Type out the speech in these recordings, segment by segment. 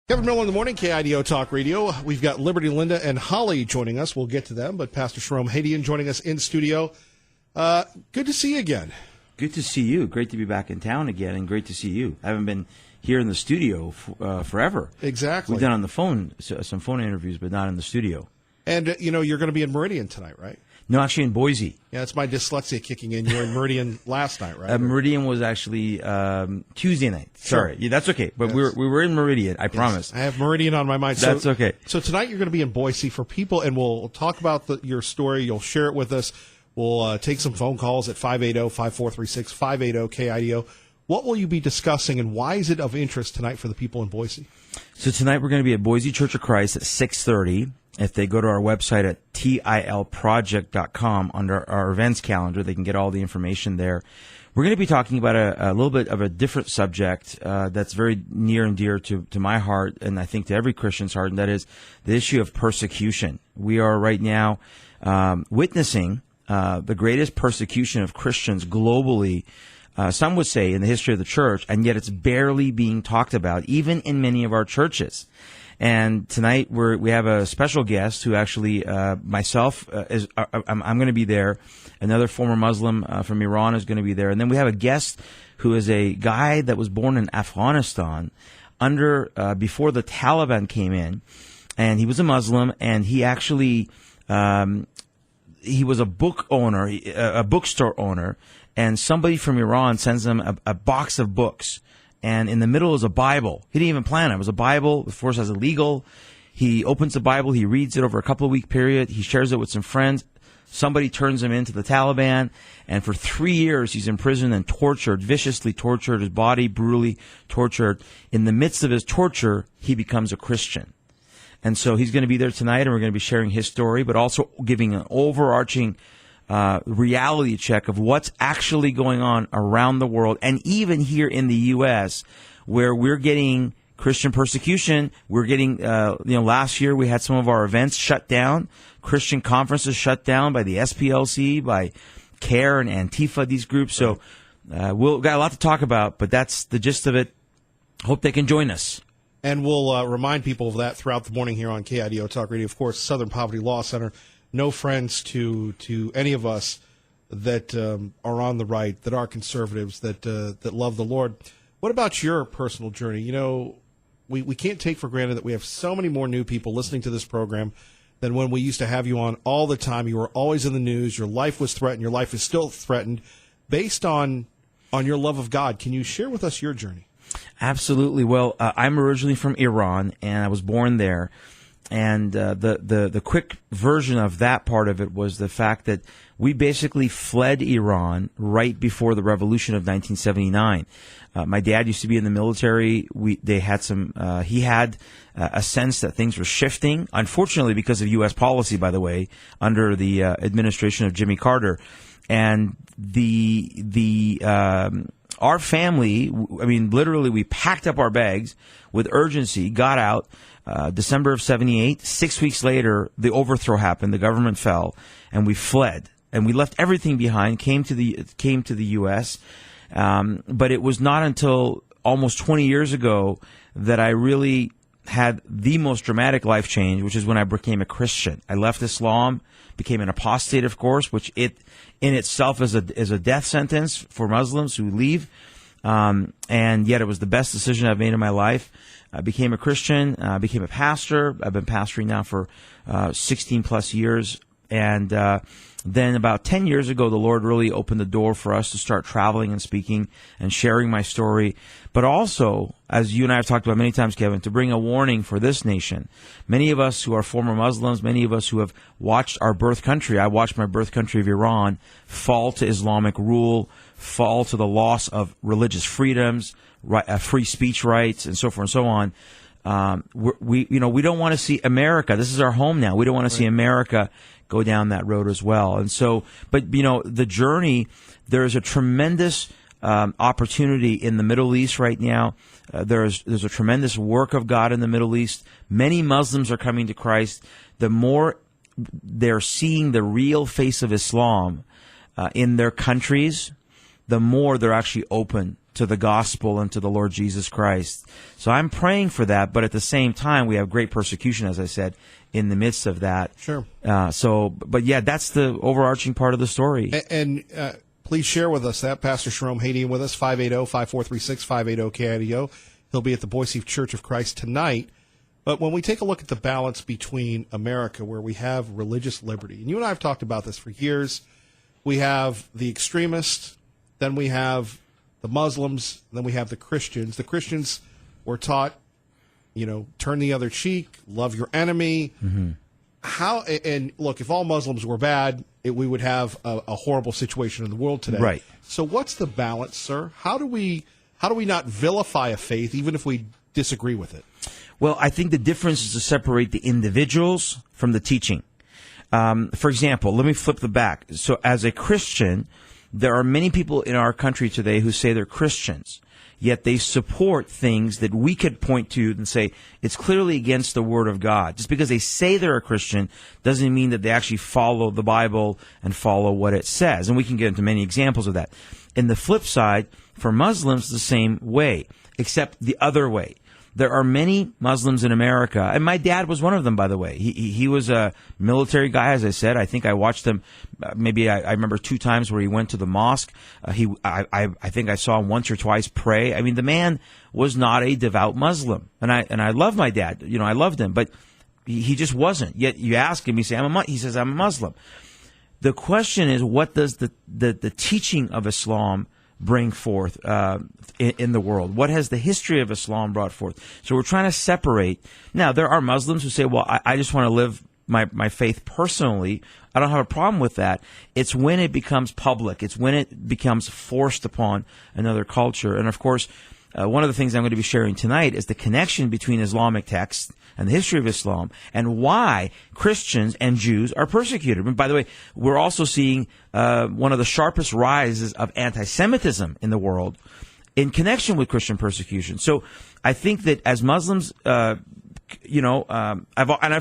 Kevin Miller in the morning, KIDO Talk Radio. We've got Liberty Linda and Holly joining us. We'll get to them, but Pastor Sherome Hadian joining us in studio. Good to see you again. Good to see you. Great to be back in town again, and great to see you. I haven't been here in the studio forever. Exactly. We've done on the phone, some phone interviews, but not in the studio. And, you're going to be in Meridian tonight, right? No, actually in Boise. Yeah, it's my dyslexia kicking in. You were in Meridian last night, right? Meridian was actually Tuesday night. Sorry. Sure. Yeah, that's okay. But yes. we were in Meridian, I promise. I have Meridian on my mind. That's okay. So tonight you're going to be in Boise for people, and we'll talk about your story. You'll share it with us. We'll take some phone calls at 580-5436, 580-KIDO. What will you be discussing, and why is it of interest tonight for the people in Boise? So tonight we're going to be at Boise Church of Christ at 6:30. If they go to our website at tilproject.com under our events calendar, they can get all the information there. We're going to be talking about a little bit of a different subject that's very near and dear to my heart, and I think to every Christian's heart, and that is the issue of persecution. We are right now witnessing the greatest persecution of Christians globally, some would say, in the history of the church, and yet it's barely being talked about, even in many of our churches. And tonight we have a special guest who actually, myself, I'm going to be there. Another former Muslim from Iran is going to be there. And then we have a guest who is a guy that was born in Afghanistan before the Taliban came in. And he was a Muslim, and he actually, he was a book owner, a bookstore owner. And somebody from Iran sends him a box of books. And in the middle is a Bible. He didn't even plan it. It was a Bible. The force as illegal. He opens the Bible. He reads it over a couple of week period. He shares it with some friends. Somebody turns him into the Taliban. And for 3 years, he's imprisoned and tortured, viciously tortured, his body brutally tortured. In the midst of his torture, he becomes a Christian. And so he's going to be there tonight, and we're going to be sharing his story, but also giving an overarching reality check of what's actually going on around the world, and even here in the U.S., where we're getting Christian persecution. We're getting, last year we had some of our events shut down, Christian conferences shut down by the SPLC, by CARE and Antifa, these groups. So we've got a lot to talk about, but that's the gist of it. Hope they can join us. And we'll remind people of that throughout the morning here on KIDO Talk Radio. Of course, Southern Poverty Law Center. No friends to any of us that are on the right, that are conservatives, that love the Lord. What about your personal journey? We can't take for granted that we have so many more new people listening to this program than when we used to have you on all the time. You were always in the news. Your life was threatened. Your life is still threatened. Based on your love of God, can you share with us your journey? Absolutely. Well, I'm originally from Iran, and I was born there. And the quick version of that part of it was the fact that we basically fled Iran right before the revolution of 1979. My dad used to be in the military. He had a sense that things were shifting, unfortunately because of U.S. policy, by the way, under the administration of Jimmy Carter. And our family, literally we packed up our bags with urgency, got out. December of 78, 6 weeks later, the overthrow happened, the government fell, and we fled. And we left everything behind, came to the U.S., but it was not until almost 20 years ago that I really had the most dramatic life change, which is when I became a Christian. I left Islam, became an apostate, of course, which it in itself is a death sentence for Muslims who leave, and yet it was the best decision I've made in my life. I became a Christian, became a pastor. I've been pastoring now for 16 plus years. And then about 10 years ago, the Lord really opened the door for us to start traveling and speaking and sharing my story. But also, as you and I have talked about many times, Kevin, to bring a warning for this nation. Many of us who are former Muslims, many of us who have watched our birth country, I watched my birth country of Iran fall to Islamic rule, fall to the loss of religious freedoms, free speech rights, and so forth and so on. We don't want to see America. This is our home now. We don't want to see America go down that road as well. And so, but the journey. There is a tremendous opportunity in the Middle East right now. There's a tremendous work of God in the Middle East. Many Muslims are coming to Christ. The more they're seeing the real face of Islam in their countries, the more they're actually open to the gospel and to the Lord Jesus Christ. So I'm praying for that, but at the same time, we have great persecution, as I said, in the midst of that. Sure. But yeah, that's the overarching part of the story. And please share with us that. Pastor Sherome Hadian with us, 580-5436, 580-KIDO. He'll be at the Boise Church of Christ tonight. But when we take a look at the balance between America, where we have religious liberty, and you and I have talked about this for years, we have the extremists, then we have the Muslims, then we have the Christians. The Christians were taught, turn the other cheek, love your enemy. Mm-hmm. And look, if all Muslims were bad, we would have a horrible situation in the world today. Right. So what's the balance, sir? How do we not vilify a faith, even if we disagree with it? Well, I think the difference is to separate the individuals from the teaching. For example, let me flip the back. So as a Christian, there are many people in our country today who say they're Christians, yet they support things that we could point to and say it's clearly against the Word of God. Just because they say they're a Christian doesn't mean that they actually follow the Bible and follow what it says. And we can get into many examples of that. In the flip side, for Muslims, the same way, except the other way. There are many Muslims in America, and my dad was one of them, by the way. He was a military guy, as I said. I think I watched him. Maybe I remember 2 times where he went to the mosque. I think I saw him once or twice pray. I mean, the man was not a devout Muslim, and I love my dad. I loved him, but he just wasn't. Yet you ask him, he says I'm a Muslim. The question is, what does the teaching of Islam bring forth in the world? What has the history of Islam brought forth? So we're trying to separate. Now, there are Muslims who say, well, I just want to live my faith personally. I don't have a problem with that. It's when it becomes public. It's when it becomes forced upon another culture. And of course, one of the things I'm going to be sharing tonight is the connection between Islamic texts and the history of Islam and why Christians and Jews are persecuted. And by the way, we're also seeing one of the sharpest rises of anti-Semitism in the world in connection with Christian persecution. So I think that as Muslims, I've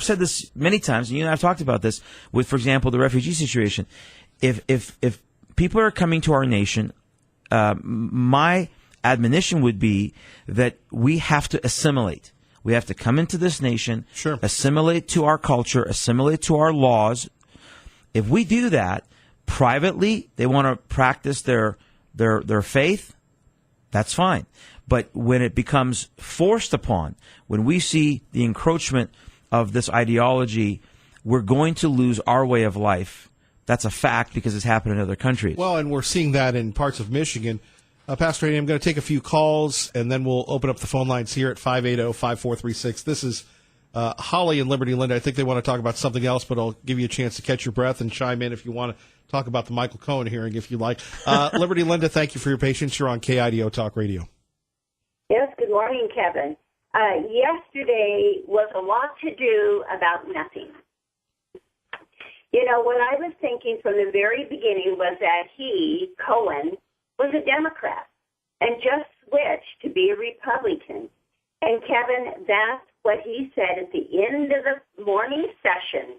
said this many times, and you and I have talked about this with, for example, the refugee situation. If people are coming to our nation, my admonition would be that we have to assimilate. We have to come into this nation, sure, assimilate to our culture, assimilate to our laws. If we do that privately, they want to practice their faith, that's fine. But when it becomes forced upon, when we see the encroachment of this ideology, we're going to lose our way of life. That's a fact because it's happened in other countries. Well, and we're seeing that in parts of Michigan. Pastor Andy, I'm going to take a few calls, and then we'll open up the phone lines here at 580-5436. This is Holly and Liberty Linda. I think they want to talk about something else, but I'll give you a chance to catch your breath and chime in if you want to talk about the Michael Cohen hearing, if you like. Liberty Linda, thank you for your patience. You're on KIDO Talk Radio. Yes, good morning, Kevin. Yesterday was a lot to do about nothing. What I was thinking from the very beginning was that Cohen, was a Democrat and just switched to be a Republican. And, Kevin, that's what he said at the end of the morning session.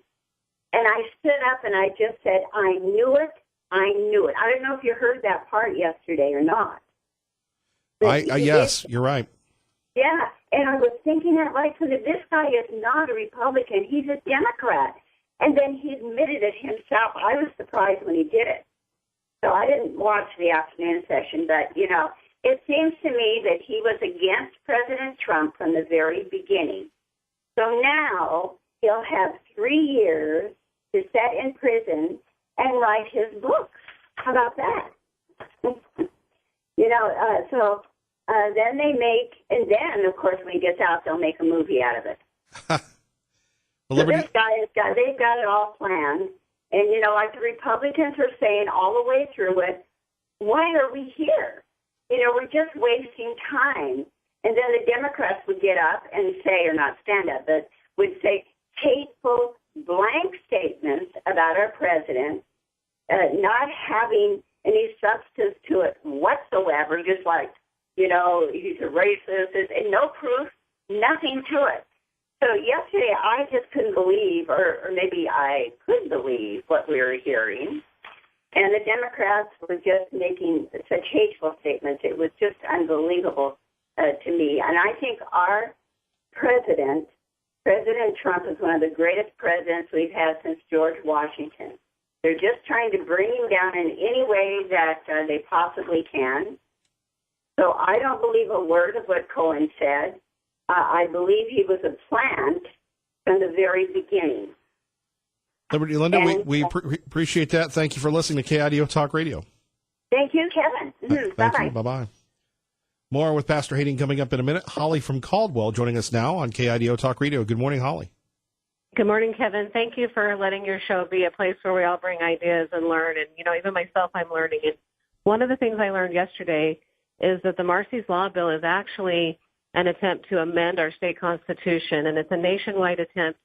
And I stood up and I just said, I knew it. I knew it. I don't know if you heard that part yesterday or not. Yes, you're right. Yeah, and I was thinking that right, so that this guy is not a Republican. He's a Democrat. And then he admitted it himself. I was surprised when he did it. So I didn't watch the afternoon session, but, it seems to me that he was against President Trump from the very beginning. So now he'll have 3 years to sit in prison and write his books. How about that? Then they and then, of course, when he gets out, they'll make a movie out of it. So this guy they've got it all planned. And, like the Republicans are saying all the way through it, why are we here? We're just wasting time. And then the Democrats would get up and say, or not stand up, but would say hateful, blank statements about our president, not having any substance to it whatsoever, just like, he's a racist, and no proof, nothing to it. So yesterday I just couldn't believe, or maybe I could believe what we were hearing, And the Democrats were just making such hateful statements. It was just unbelievable to me. And I think our president, President Trump, is one of the greatest presidents we've had since George Washington. They're just trying to bring him down in any way that they possibly can. So I don't believe a word of what Cohen said. I believe he was a plant from the very beginning. Liberty Linda, we appreciate that. Thank you for listening to KIDO Talk Radio. Thank you, Kevin. Thank you. Bye-bye. More with Pastor Hayden coming up in a minute. Holly from Caldwell joining us now on KIDO Talk Radio. Good morning, Holly. Good morning, Kevin. Thank you for letting your show be a place where we all bring ideas and learn. And, even myself, I'm learning. And one of the things I learned yesterday is that the Marsy's Law Bill is actually an attempt to amend our state constitution, and it's a nationwide attempt.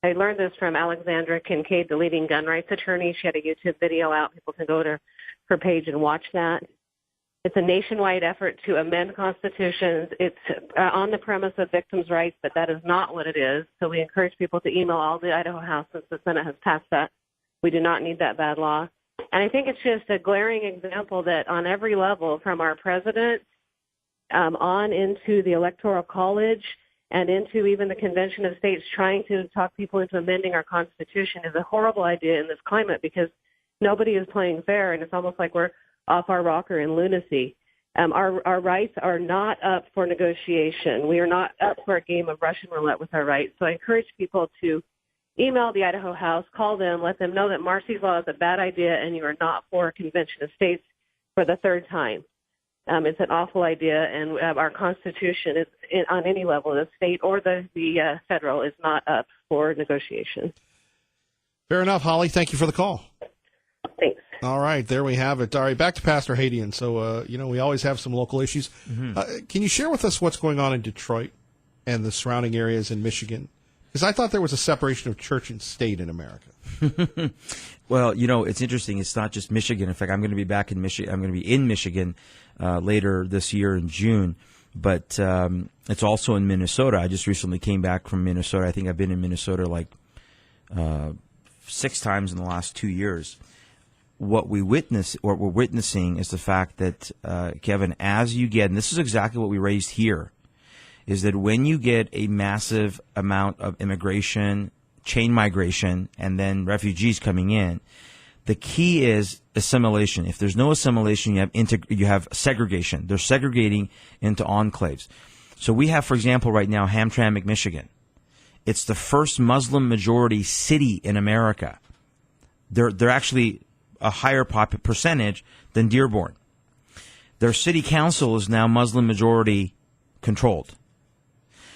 I learned this from Alexandra Kincaid, the leading gun rights attorney. She had a YouTube video out. People can go to her page and watch that. It's a nationwide effort to amend constitutions. It's on the premise of victims' rights, but that is not what it is. So we encourage people to email all the Idaho House since the Senate has passed that. We do not need that bad law. And I think it's just a glaring example that on every level, from our president on into the Electoral College and into even the Convention of States, trying to talk people into amending our Constitution is a horrible idea in this climate because nobody is playing fair, and it's almost like we're off our rocker in lunacy. Our rights are not up for negotiation. We are not up for a game of Russian roulette with our rights. So I encourage people to email the Idaho House, call them, let them know that Marsy's Law is a bad idea and you are not for a Convention of States for the third time. It's an awful idea, and our Constitution is on any level, the state or the federal, is not up for negotiation. Fair enough, Holly. Thank you for the call. Thanks. All right, there we have it. All right, back to Pastor Hadian. So, we always have some local issues. Mm-hmm. Can you share with us what's going on in Detroit and the surrounding areas in Michigan? Because I thought there was a separation of church and state in America. Well, it's interesting. It's not just Michigan. In fact, I'm going to be back in Michigan. I'm going to be in Michigan later this year in June. But it's also in Minnesota. I just recently came back from Minnesota. I think I've been in Minnesota like 6 times in the last 2 years. What we're witnessing is the fact that, Kevin, as you get, and this is exactly what we raised here, is that when you get a massive amount of immigration, chain migration, and then refugees coming in, the key is assimilation. If there's no assimilation, you have segregation. They're segregating into enclaves. So we have, for example, right now, Hamtramck, Michigan. It's the first Muslim majority city in America. They're actually a higher percentage than Dearborn. Their city council is now Muslim majority controlled.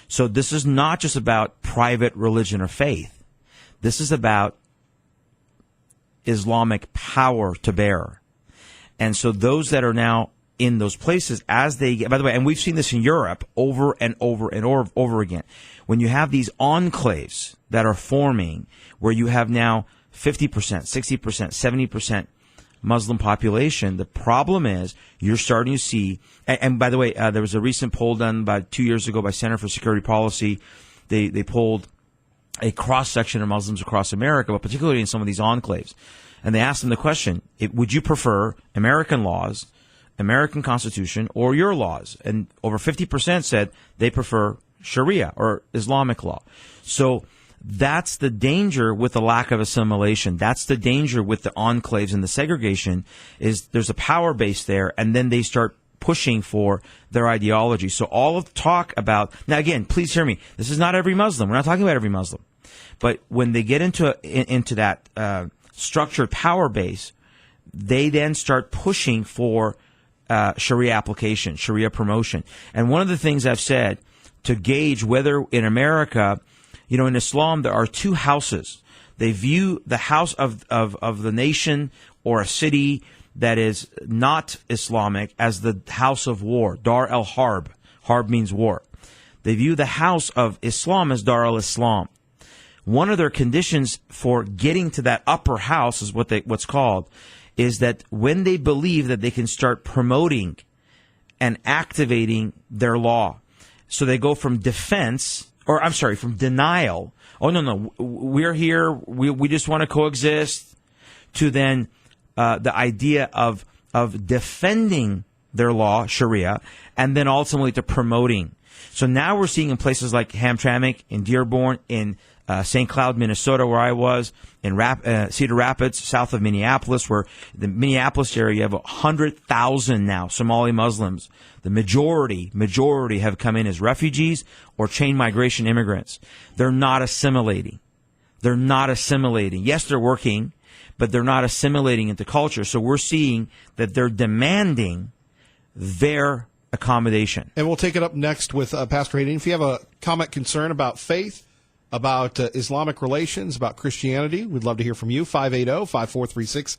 So this is not just about private religion or faith. This is about Islamic power to bear. And so those that are now in those places, as they get, by the way, and we've seen this in Europe over and over and over again, when you have these enclaves that are forming where you have now 50%, 60%, 70% Muslim population, the problem is you're starting to see, and by the way, there was a recent poll done about 2 years ago by Center for Security Policy. They polled a cross-section of Muslims across America, but particularly in some of these enclaves. And they asked them the question, would you prefer American laws, American Constitution, or your laws? And over 50% said they prefer Sharia or Islamic law. So that's the danger with the lack of assimilation. That's the danger with the enclaves and the segregation, is there's a power base there, and then they start pushing for their ideology. So all of the talk about, now again, please hear me, this is not every Muslim. We're not talking about every Muslim. But when they get into that structured power base, they then start pushing for Sharia application, Sharia promotion. And one of the things I've said to gauge whether in America, in Islam, there are 2 houses. They view the house of the nation or a city that is not Islamic as the house of war, Dar al-Harb. Harb means war. They view the house of Islam as Dar al-Islam. One of their conditions for getting to that upper house is what's called, is that when they believe that they can start promoting and activating their law. So they go from from denial. Oh, no, we're here. We just want to coexist, to then the idea of defending their law, Sharia, and then ultimately to promoting. So now we're seeing in places like Hamtramck, in Dearborn, in St. Cloud, Minnesota, where I was, in Cedar Rapids, south of Minneapolis, where the Minneapolis area, you have 100,000 now Somali Muslims. The majority have come in as refugees or chain migration immigrants. They're not assimilating. Yes, they're working, but they're not assimilating into culture. So we're seeing that they're demanding their accommodation. And we'll take it up next with Pastor Hayden. If you have a comment, concern about faith, about Islamic relations, about Christianity, we'd love to hear from you. 580-5436.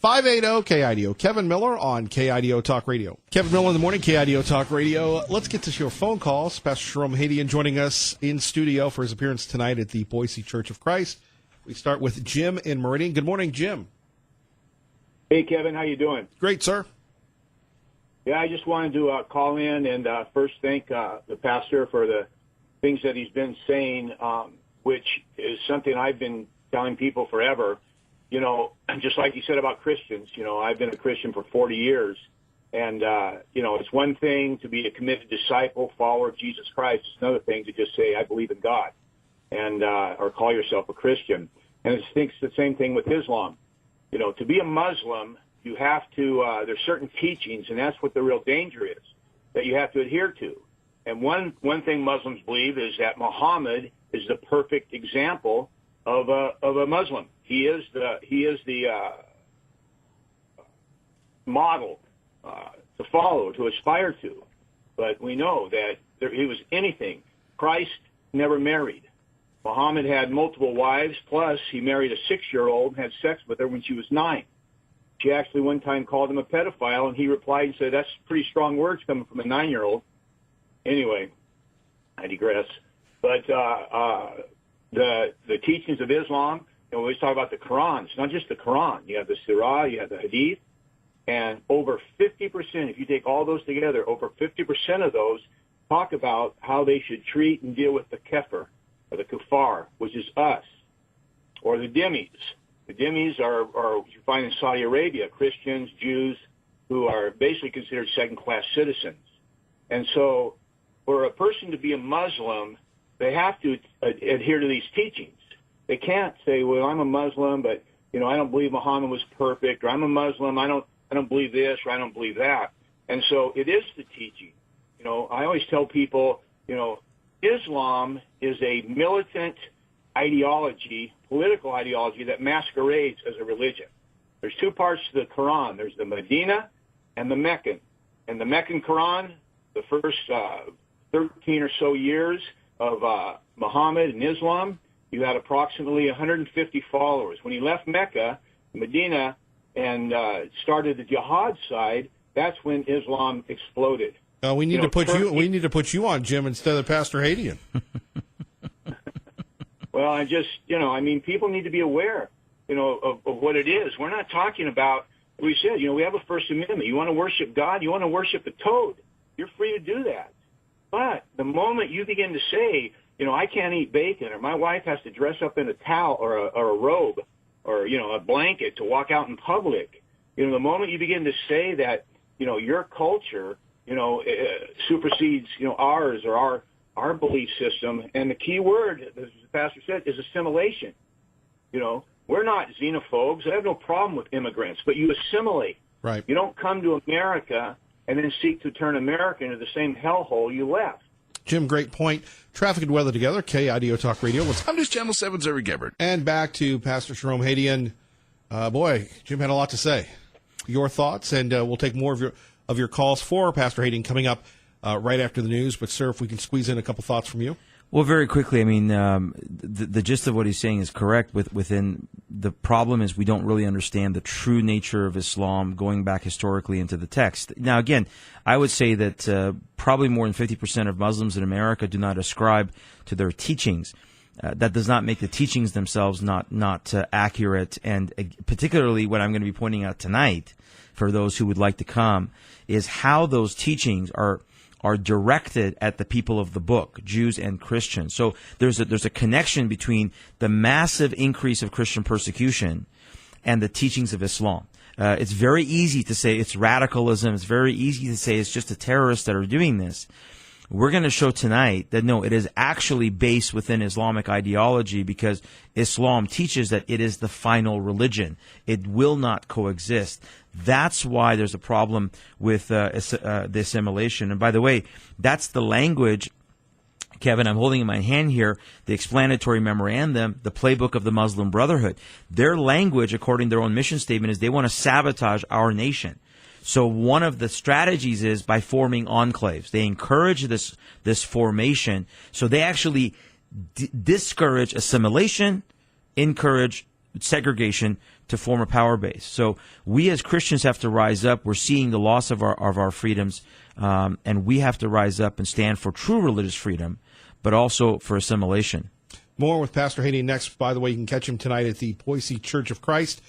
580-KIDO. Kevin Miller on KIDO Talk Radio. Kevin Miller in the morning, KIDO Talk Radio. Let's get to your phone calls. Pastor Jerome Hadian joining us in studio for his appearance tonight at the Boise Church of Christ. We start with Jim in Meridian. Good morning, Jim. Hey, Kevin. How you doing? Great, sir. Yeah, I just wanted to call in and first thank the pastor for the things that he's been saying, which is something I've been telling people forever. You know, just like you said about Christians, you know, I've been a Christian for 40 years. And, you know, it's one thing to be a committed disciple, follower of Jesus Christ. It's another thing to just say, I believe in God, and or call yourself a Christian. And it's the same thing with Islam. You know, to be a Muslim, you have to, there's certain teachings, and that's what the real danger is, that you have to adhere to. And one thing Muslims believe is that Muhammad is the perfect example of a Muslim. He is the model to follow, to aspire to. But we know that he was anything. Christ never married. Muhammad had multiple wives, plus he married a 6-year-old and had sex with her when she was 9. She actually one time called him a pedophile, and he replied and said, that's pretty strong words coming from a 9-year-old. Anyway, I digress. But the teachings of Islam, and we always talk about the Quran. It's not just the Quran. You have the Sirah, you have the Hadith, and over 50%, if you take all those together, over 50% of those talk about how they should treat and deal with the kafir, or the kuffar, which is us, or the dhimmis. The dhimmis are you find in Saudi Arabia, Christians, Jews, who are basically considered second-class citizens. And so for a person to be a Muslim, they have to adhere to these teachings. They can't say, well, I'm a Muslim, but, you know, I don't believe Muhammad was perfect, or I'm a Muslim, I don't believe this, or I don't believe that. And so it is the teaching. You know, I always tell people, you know, Islam is a militant ideology, political ideology that masquerades as a religion. There's two parts to the Quran. There's the Medina and the Meccan. And the Meccan Quran, the first 13 or so years of Muhammad and Islam, you had approximately 150 followers. When he left Mecca, Medina, and started the jihad side, that's when Islam exploded. We need to put you on, Jim, instead of Pastor Hadian. Well, I mean, people need to be aware, you know, of what it is. We're not talking about, we said, you know, we have a First Amendment. You want to worship God, you want to worship the toad, you're free to do that. But the moment you begin to say, you know, I can't eat bacon, or my wife has to dress up in a towel or a robe or, you know, a blanket to walk out in public, you know, the moment you begin to say that, you know, your culture, you know, supersedes, you know, ours or our belief system, and the key word, as the pastor said, is assimilation. You know, we're not xenophobes. I have no problem with immigrants, but you assimilate. Right. You don't come to America and then seek to turn America into the same hellhole you left. Jim, great point. Traffic and weather together, KIDO Talk Radio. I'm just Channel 7's Eric Gebert. And back to Pastor Jerome Hadian. Boy, Jim had a lot to say. Your thoughts, and we'll take more of your calls for Pastor Hadian coming up right after the news. But, sir, if we can squeeze in a couple thoughts from you. Well, very quickly, I mean, the gist of what he's saying is correct. Within the problem is we don't really understand the true nature of Islam going back historically into the text. Now, again, I would say that probably more than 50% of Muslims in America do not ascribe to their teachings. That does not make the teachings themselves not accurate. And particularly what I'm going to be pointing out tonight for those who would like to come is how those teachings are directed at the people of the book, Jews and Christians. So there's a connection between the massive increase of Christian persecution and the teachings of Islam. It's very easy to say it's radicalism. It's very easy to say it's just the terrorists that are doing this. We're going to show tonight that no, it is actually based within Islamic ideology, because Islam teaches that it is the final religion. It will not coexist. That's why there's a problem with the assimilation. And by the way, that's the language, Kevin, I'm holding in my hand here, the explanatory memorandum, the playbook of the Muslim Brotherhood. Their language, according to their own mission statement, is they want to sabotage our nation. So one of the strategies is by forming enclaves. They encourage this formation. So they actually discourage assimilation, encourage segregation to form a power base. So we as Christians have to rise up. We're seeing the loss of our freedoms, and we have to rise up and stand for true religious freedom, but also for assimilation. More with Pastor Haney next. By the way, you can catch him tonight at the Boise Church of Christ.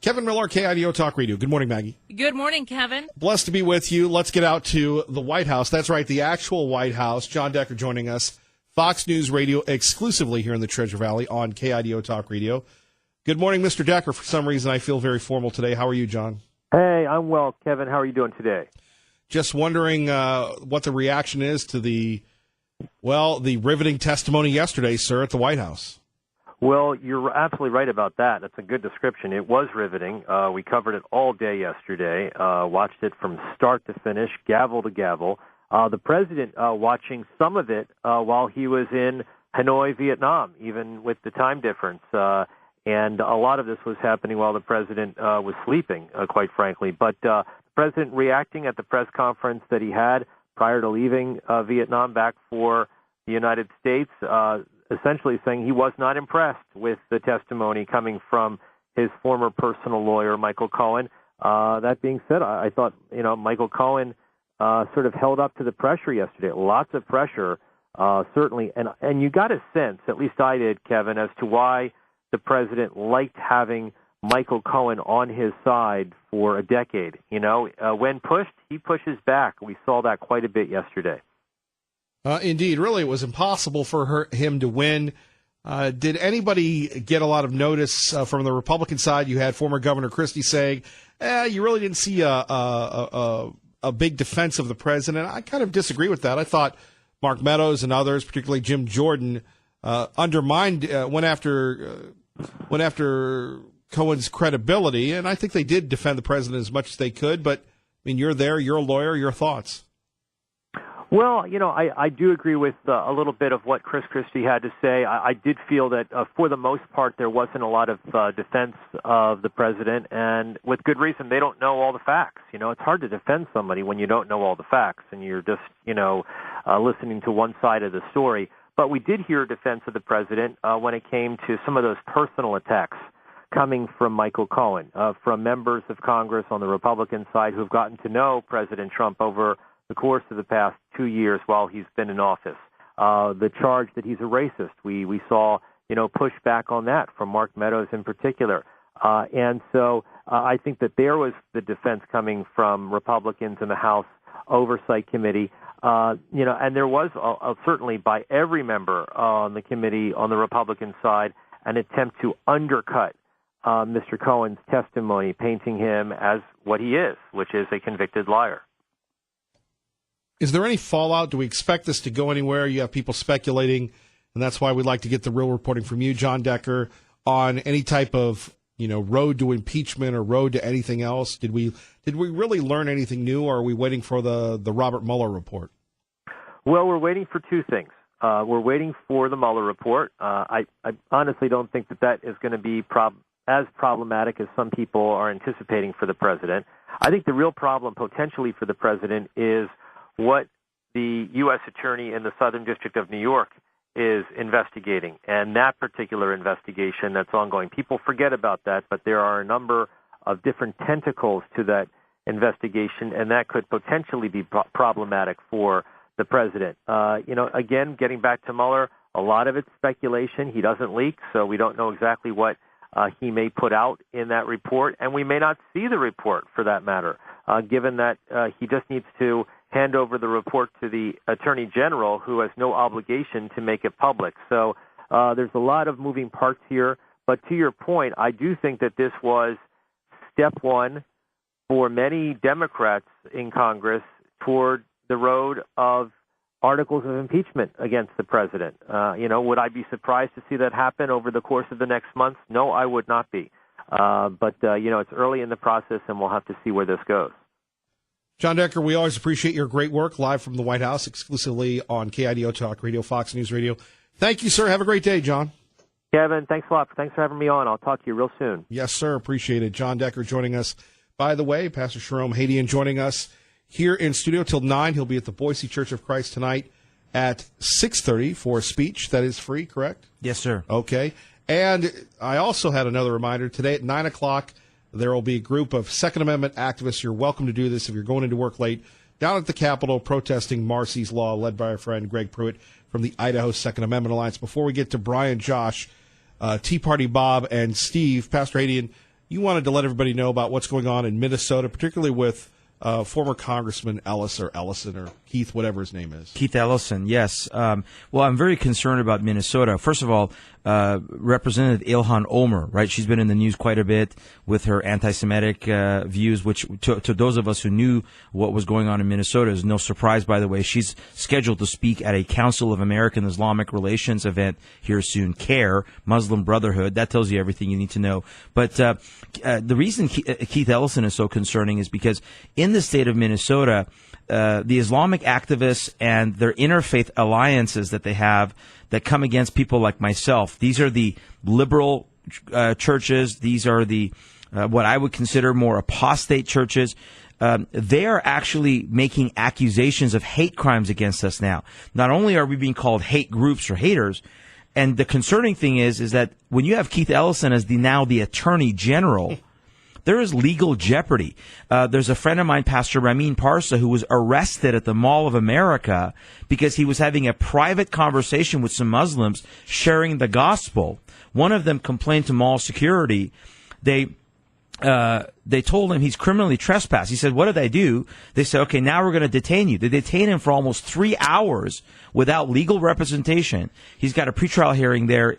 Kevin Miller, KIDO Talk Radio. Good morning, Maggie. Good morning, Kevin. Blessed to be with you. Let's get out to the White House. That's right, the actual White House. John Decker joining us, Fox News Radio, exclusively here in the Treasure Valley on KIDO Talk Radio. Good morning, Mr. Decker. For some reason, I feel very formal today. How are you, John? Hey, I'm well. Kevin, how are you doing today? Just wondering what the reaction is to the riveting testimony yesterday, sir, at the White House. Well, you're absolutely right about that. That's a good description. It was riveting. We covered it all day yesterday, watched it from start to finish, gavel to gavel. The president watching some of it while he was in Hanoi, Vietnam, even with the time difference. And a lot of this was happening while the president was sleeping, quite frankly. But the president reacting at the press conference that he had prior to leaving Vietnam back for the United States, essentially saying he was not impressed with the testimony coming from his former personal lawyer, Michael Cohen. That being said, I thought, Michael Cohen sort of held up to the pressure yesterday. Lots of pressure, certainly. And you got a sense, at least I did, Kevin, as to why the president liked having Michael Cohen on his side for a decade. When pushed, he pushes back. We saw that quite a bit yesterday. Indeed, really, it was impossible for him to win. Did anybody get a lot of notice from the Republican side? You had former Governor Christie saying, you really didn't see a big defense of the president. I kind of disagree with that. I thought Mark Meadows and others, particularly Jim Jordan, undermined, went after Cohen's credibility, and I think they did defend the president as much as they could. But, I mean, you're there, you're a lawyer, your thoughts? Well, I do agree with a little bit of what Chris Christie had to say. I did feel that for the most part there wasn't a lot of defense of the president, and with good reason. They don't know all the facts. It's hard to defend somebody when you don't know all the facts and you're just, listening to one side of the story. But we did hear a defense of the president when it came to some of those personal attacks coming from Michael Cohen, from members of Congress on the Republican side who've gotten to know President Trump over the course of the past 2 years while he's been in office. The charge that he's a racist, we saw, push back on that from Mark Meadows in particular. And so I think that there was the defense coming from Republicans in the House Oversight Committee. And there was certainly by every member on the committee on the Republican side an attempt to undercut Mr. Cohen's testimony, painting him as what he is, which is a convicted liar. Is there any fallout? Do we expect this to go anywhere? You have people speculating, and that's why we'd like to get the real reporting from you, John Decker, on any type of road to impeachment or road to anything else. Did we really learn anything new, or are we waiting for the Robert Mueller report? Well, we're waiting for two things. We're waiting for the Mueller report. I honestly don't think that is going to be as problematic as some people are anticipating for the president. I think the real problem potentially for the president is what the U.S. Attorney in the Southern District of New York is investigating. And that particular investigation that's ongoing, people forget about that, but there are a number of different tentacles to that investigation, and that could potentially be problematic for the president. Again, getting back to Mueller, a lot of it's speculation. He doesn't leak, so we don't know exactly what he may put out in that report, and we may not see the report for that matter, given that he just needs to hand over the report to the Attorney General, who has no obligation to make it public. So there's a lot of moving parts here. But to your point, I do think that this was step one for many Democrats in Congress toward the road of articles of impeachment against the president. Would I be surprised to see that happen over the course of the next months? No, I would not be. But it's early in the process, and we'll have to see where this goes. John Decker, we always appreciate your great work live from the White House, exclusively on KIDO Talk Radio, Fox News Radio. Thank you, sir. Have a great day, John. Kevin, thanks a lot. Thanks for having me on. I'll talk to you real soon. Yes, sir. Appreciate it. John Decker joining us. By the way, Pastor Sherome Hadian joining us here in studio till 9. He'll be at the Boise Church of Christ tonight at 6:30 for a speech that is free, correct? Yes, sir. Okay. And I also had another reminder. Today at 9 o'clock, there will be a group of Second Amendment activists. You're welcome to do this if you're going into work late, down at the Capitol protesting Marsy's Law, led by our friend Greg Pruitt from the Idaho Second Amendment Alliance. Before we get to Brian, Josh, Tea Party Bob, and Steve, Pastor Hadian, you wanted to let everybody know about what's going on in Minnesota, particularly with former Congressman Ellis or Ellison or Keith, whatever his name is. Keith Ellison, yes. Well, I'm very concerned about Minnesota. First of all, Representative Ilhan Omar, right? She's been in the news quite a bit with her anti-Semitic views, which to those of us who knew what was going on in Minnesota is no surprise, by the way. She's scheduled to speak at a Council of American Islamic Relations event here soon, CARE, Muslim Brotherhood. That tells you everything you need to know. But the reason Keith Ellison is so concerning is because in the state of Minnesota, the Islamic activists and their interfaith alliances that they have that come against people like myself, these are the liberal churches, these are the what I would consider more apostate churches. They are actually making accusations of hate crimes against us now. Not only are we being called hate groups or haters, and the concerning thing is that when you have Keith Ellison as now the Attorney General, there is legal jeopardy. There's a friend of mine, Pastor Ramin Parsa, who was arrested at the Mall of America because he was having a private conversation with some Muslims sharing the gospel. One of them complained to mall security. They told him he's criminally trespassed. He said, "What did I do?" They said, "Okay, now we're going to detain you." They detained him for almost 3 hours without legal representation. He's got a pretrial hearing there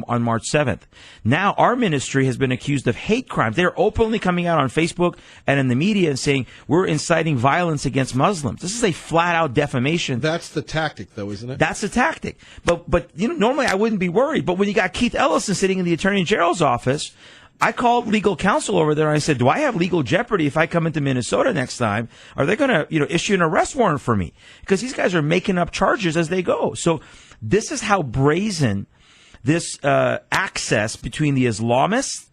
on March 7th. Now our ministry has been accused of hate crimes. They're openly coming out on Facebook and in the media and saying we're inciting violence against Muslims. This is a flat-out defamation. That's the tactic, though, isn't it? That's the tactic. But normally I wouldn't be worried. But when you got Keith Ellison sitting in the Attorney General's office, I called legal counsel over there and I said, do I have legal jeopardy if I come into Minnesota next time? Are they going to, issue an arrest warrant for me? Because these guys are making up charges as they go. So this is how brazen this access between the Islamists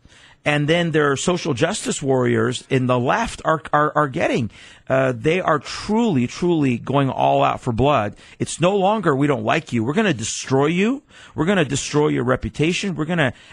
and then their social justice warriors in the left are getting. They are truly, truly going all out for blood. It's no longer, we don't like you. We're going to destroy you. We're going to destroy your reputation.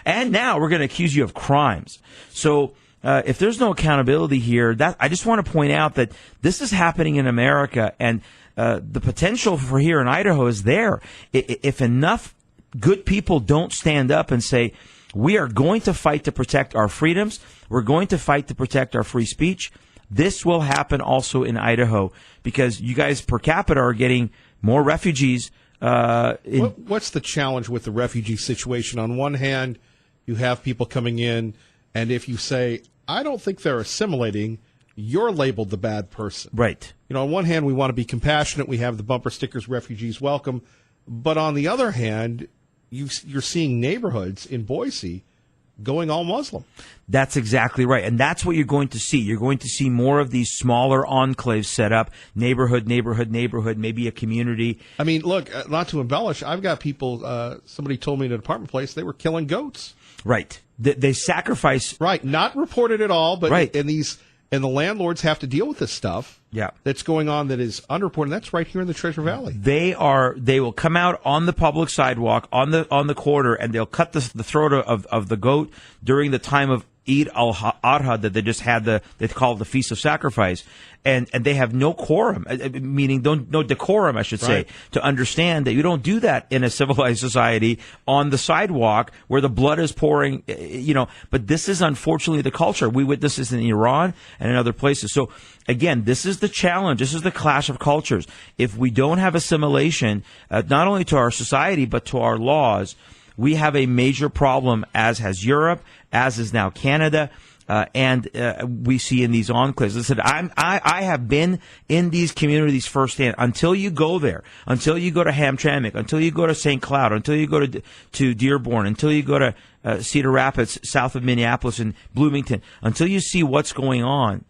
And now we're going to accuse you of crimes. So, if there's no accountability here, I just want to point out that this is happening in America, and the potential for here in Idaho is there. If enough good people don't stand up and say, we are going to fight to protect our freedoms, we're going to fight to protect our free speech, this will happen also in Idaho, because you guys per capita are getting more refugees. What's the challenge with the refugee situation? On one hand, you have people coming in, and if you say, I don't think they're assimilating, you're labeled the bad person. Right. On one hand, we want to be compassionate. We have the bumper stickers, refugees welcome. But on the other hand, you're seeing neighborhoods in Boise going all Muslim. That's exactly right. And that's what you're going to see. You're going to see more of these smaller enclaves set up, neighborhood, maybe a community. I mean, look, not to embellish, I've got people, somebody told me in an apartment place, they were killing goats. Right. They sacrifice. Right. Not reported at all, but right. And the landlords have to deal with this stuff. Yeah. That's going on that is underreported. That's right here in the Treasure Valley. They will come out on the public sidewalk on the corner, and they'll cut the throat of the goat during the time of Eid al-Adha that they just had they call it the Feast of Sacrifice, and they have no quorum, meaning no decorum, I should say, right, to understand that you don't do that in a civilized society on the sidewalk where the blood is pouring, But this is unfortunately the culture. We witness this in Iran and in other places. So again, this is the challenge. This is the clash of cultures. If we don't have assimilation, not only to our society but to our laws, we have a major problem, as has Europe, as is now Canada, and we see in these enclaves. Listen, I have been in these communities firsthand. Until you go there, until you go to Hamtramck, until you go to St. Cloud, until you go to Dearborn, until you go to Cedar Rapids, south of Minneapolis, and Bloomington, until you see what's going on,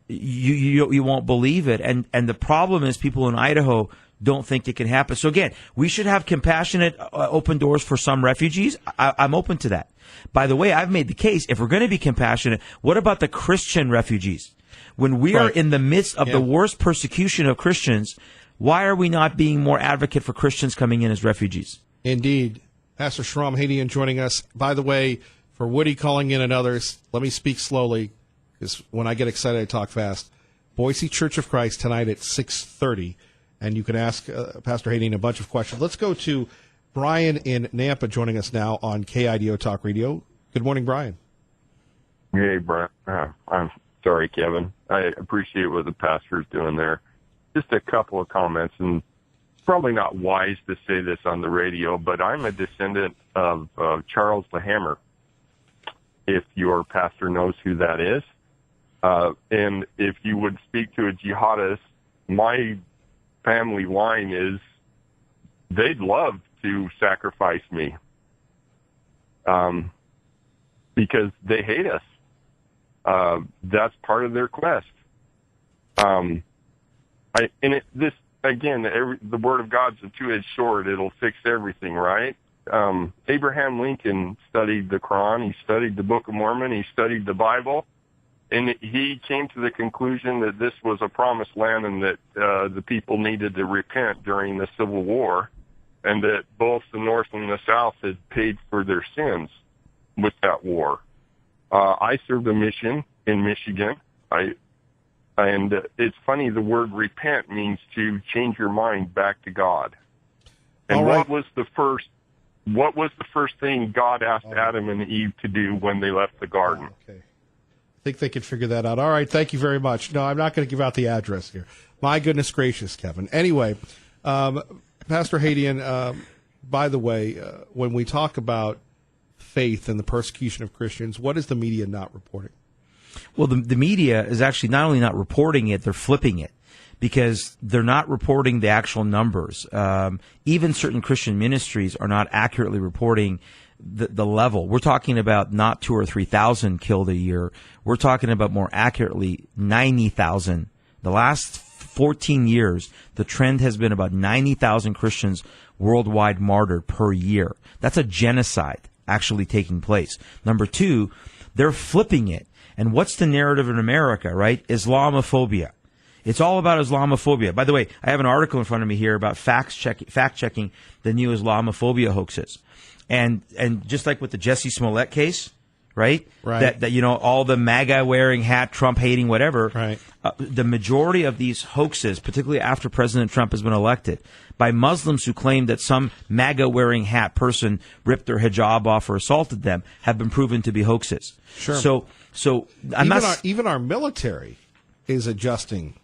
you won't believe it. And the problem is people in Idaho don't think it can happen. So again, we should have compassionate, open doors for some refugees. I'm open to that. By the way, I've made the case, if we're going to be compassionate, what about the Christian refugees? When we are in the midst of the worst persecution of Christians, why are we not being more advocate for Christians coming in as refugees? Indeed. Pastor Shahram Hadian joining us. By the way, for Woody calling in and others, let me speak slowly, because when I get excited, I talk fast. Boise Church of Christ tonight at 6:30. And you can ask Pastor Hadian a bunch of questions. Let's go to Brian in Nampa joining us now on KIDO Talk Radio. Good morning, Brian. Hey, Brian. I'm sorry, Kevin. I appreciate what the pastor's doing there. Just a couple of comments, and it's probably not wise to say this on the radio, but I'm a descendant of Charles the Hammer, if your pastor knows who that is. And if you would speak to a jihadist, my family line is they'd love to sacrifice me because they hate us. That's part of their quest. The word of God's a two-edged sword. It'll fix everything, right? Abraham Lincoln studied the Quran. He studied the Book of Mormon. He studied the Bible. And he came to the conclusion that this was a promised land and that the people needed to repent during the Civil War, and that both the North and the South had paid for their sins with that war. I served a mission in Michigan. And it's funny, the word repent means to change your mind back to God. And what was the first thing God asked Adam and Eve to do when they left the garden? Okay. I think they could figure that out. All right, thank you very much. No, I'm not going to give out the address here. My goodness gracious, Kevin. Anyway, Pastor Hadian, by the way, when we talk about faith and the persecution of Christians, what is the media not reporting? Well, the media is actually not only not reporting it, they're flipping it, because they're not reporting the actual numbers. Even certain Christian ministries are not accurately reporting the level. We're talking about not 2,000 or 3,000 killed a year. We're talking about more accurately 90,000. The last 14 years, the trend has been about 90,000 Christians worldwide martyred per year. That's a genocide actually taking place. Number two, they're flipping it. And what's the narrative in America, right? Islamophobia. It's all about Islamophobia. By the way, I have an article in front of me here about fact-checking the new Islamophobia hoaxes. And just like with the Jussie Smollett case, right? That all the MAGA wearing hat, Trump hating, whatever. Right. The majority of these hoaxes, particularly after President Trump has been elected, by Muslims who claim that some MAGA wearing hat person ripped their hijab off or assaulted them, have been proven to be hoaxes. Sure. So even our military is adjusting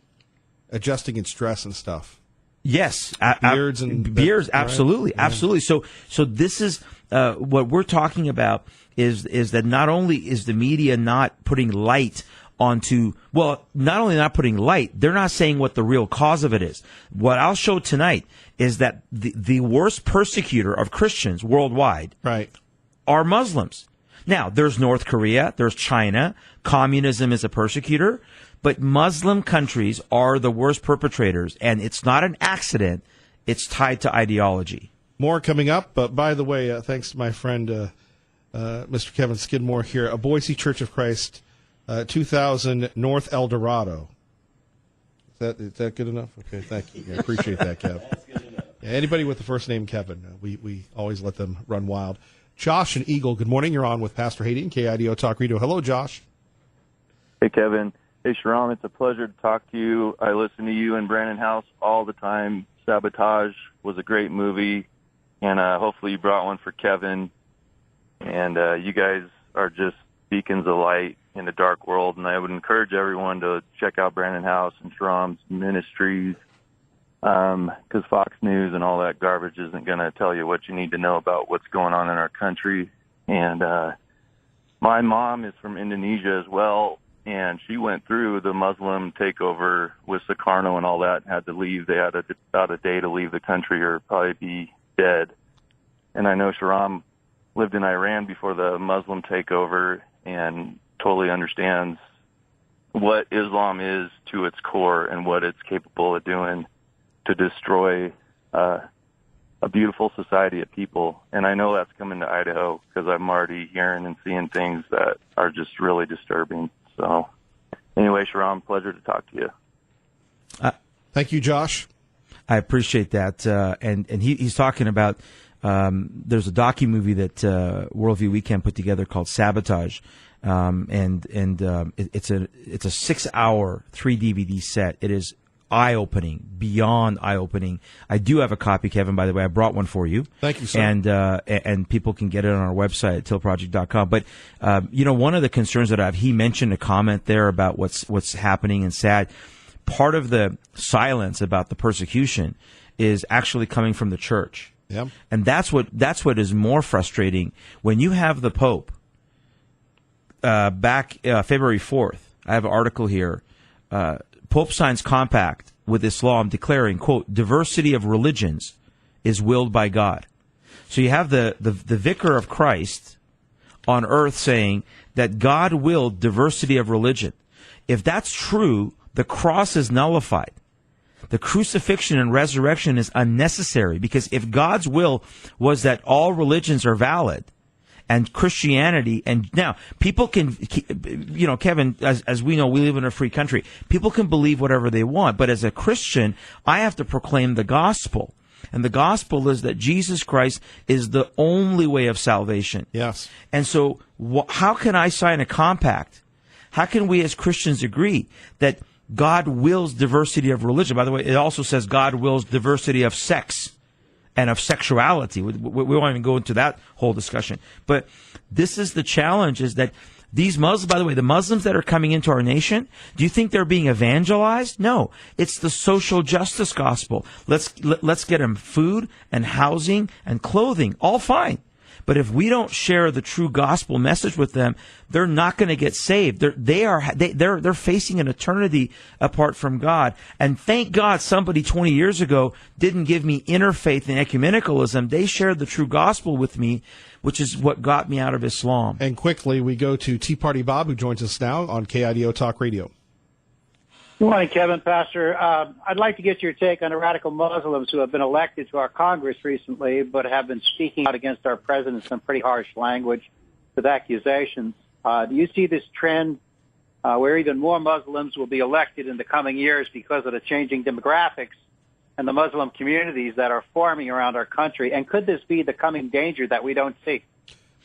in stress and stuff. Yes, beards, absolutely, right? Absolutely. So this is what we're talking about is that not only is the media not putting light onto, well, not only not putting light, they're not saying what the real cause of it is. What I'll show tonight is that the worst persecutor of Christians worldwide are Muslims. Now, there's North Korea, there's China, communism is a persecutor, but Muslim countries are the worst perpetrators, and it's not an accident. It's tied to ideology. More coming up, but by the way, thanks to my friend Mr. Kevin Skidmore here, a Boise Church of Christ, 2000 North El Dorado. Is that good enough? Okay, thank you. I appreciate that, Kev. That's good enough. Yeah, anybody with the first name Kevin, we always let them run wild. Josh and Eagle, good morning. You're on with Pastor Hadian, KIDO Talk Radio. Hello, Josh. Hey, Kevin. Hey, Shahram, it's a pleasure to talk to you. I listen to you and Brandon House all the time. Sabotage was a great movie, and hopefully you brought one for Kevin. And you guys are just beacons of light in a dark world, and I would encourage everyone to check out Brandon House and Shahram's ministries, because Fox News and all that garbage isn't going to tell you what you need to know about what's going on in our country. And My mom is from Indonesia as well, and she went through the Muslim takeover with Sukarno and all that, and had to leave. They had about a day to leave the country or probably be dead. And I know Shahram lived in Iran before the Muslim takeover and totally understands what Islam is to its core and what it's capable of doing to destroy a beautiful society of people. And I know that's coming to Idaho because I'm already hearing and seeing things that are just really disturbing. So anyway, Shahram, pleasure to talk to you. Thank you, Josh. I appreciate that. And he's talking about there's a docu-movie that Worldview Weekend put together called Sabotage. It's a 6-hour 3 DVD set. It is eye-opening, beyond eye-opening. I do have a copy, Kevin, by the way. I brought one for you. Thank you, sir. And people can get it on our website at tillproject.com. But, one of the concerns that he mentioned a comment there about what's happening and sad. Part of the silence about the persecution is actually coming from the church. Yeah. And that's what is more frustrating. When you have the Pope, back February 4th, I have an article here, Pope signs compact with Islam declaring, quote, diversity of religions is willed by God. So you have the vicar of Christ on earth saying that God willed diversity of religion. If that's true, the cross is nullified. The crucifixion and resurrection is unnecessary, because if God's will was that all religions are valid, and Christianity, and now people can, Kevin, as we know, we live in a free country. People can believe whatever they want, but as a Christian, I have to proclaim the gospel. And the gospel is that Jesus Christ is the only way of salvation. Yes. And so how can I sign a compact? How can we as Christians agree that God wills diversity of religion? By the way, it also says God wills diversity of sex and of sexuality. We won't even go into that whole discussion. But this is the challenge, is that these Muslims, by the way, the Muslims that are coming into our nation, do you think they're being evangelized? No. It's the social justice gospel. Let's get them food and housing and clothing. All fine. But if we don't share the true gospel message with them, they're not going to get saved. They're facing an eternity apart from God. And thank God somebody 20 years ago didn't give me interfaith and ecumenicalism. They shared the true gospel with me, which is what got me out of Islam. And quickly, we go to Tea Party Bob, who joins us now on KIDO Talk Radio. Good morning, Kevin, Pastor. I'd like to get your take on the radical Muslims who have been elected to our Congress recently, but have been speaking out against our president in some pretty harsh language with accusations. Do you see this trend where even more Muslims will be elected in the coming years because of the changing demographics and the Muslim communities that are forming around our country? And could this be the coming danger that we don't see?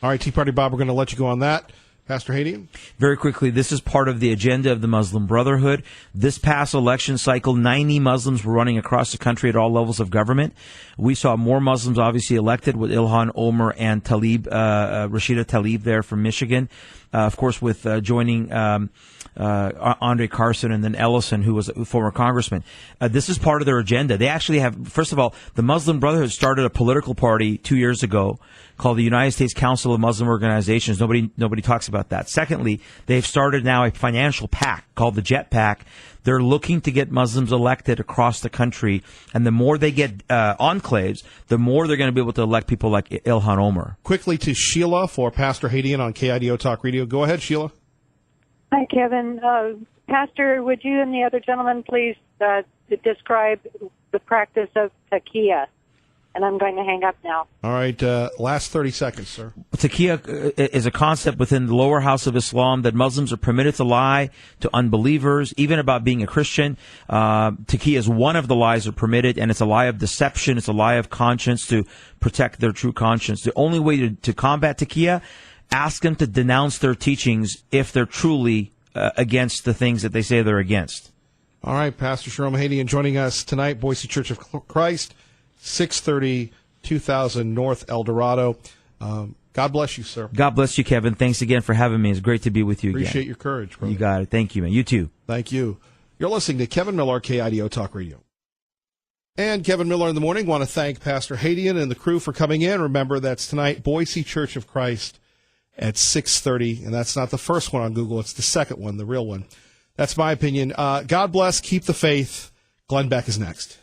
All right, Tea Party Bob, we're going to let you go on that. Pastor Hadian? Very quickly, this is part of the agenda of the Muslim Brotherhood. This past election cycle, 90 Muslims were running across the country at all levels of government. We saw more Muslims obviously elected with Ilhan Omar and Rashida Tlaib there from Michigan. Of course, with joining Andre Carson and then Ellison, who was a former congressman. This is part of their agenda. They actually have, first of all, the Muslim Brotherhood started a political party 2 years ago called the United States Council of Muslim Organizations. Nobody talks about that. Secondly, they've started now a financial PAC called the Jet PAC. They're looking to get Muslims elected across the country, and the more they get enclaves, the more they're going to be able to elect people like Ilhan Omar. Quickly to Sheila for Pastor Hadian on KIDO Talk Radio. Go ahead, Sheila. Hi, Kevin. Pastor, would you and the other gentlemen please describe the practice of taqiyya? And I'm going to hang up now. All right. Last 30 seconds, sir. Taqiyya is a concept within the lower house of Islam that Muslims are permitted to lie to unbelievers, even about being a Christian. Taqiyya is one of the lies that are permitted, and it's a lie of deception. It's a lie of conscience to protect their true conscience. The only way to combat taqiyya, ask them to denounce their teachings if they're truly against the things that they say they're against. All right. Pastor Shahram Hadian joining us tonight, Boise Church of Christ. 630 2000 North El Dorado. God bless you, sir. God bless you, Kevin. Thanks again for having me. It's great to be with you again. Appreciate your courage, brother. You got it. Thank you, man. You too. Thank you. You're listening to Kevin Miller, KIDO Talk Radio. And Kevin Miller in the morning. Want to thank Pastor Hadian and the crew for coming in. Remember, that's tonight, Boise Church of Christ at 6:30, and that's not the first one on Google. It's the second one, the real one. That's my opinion. God bless. Keep the faith. Glenn Beck is next.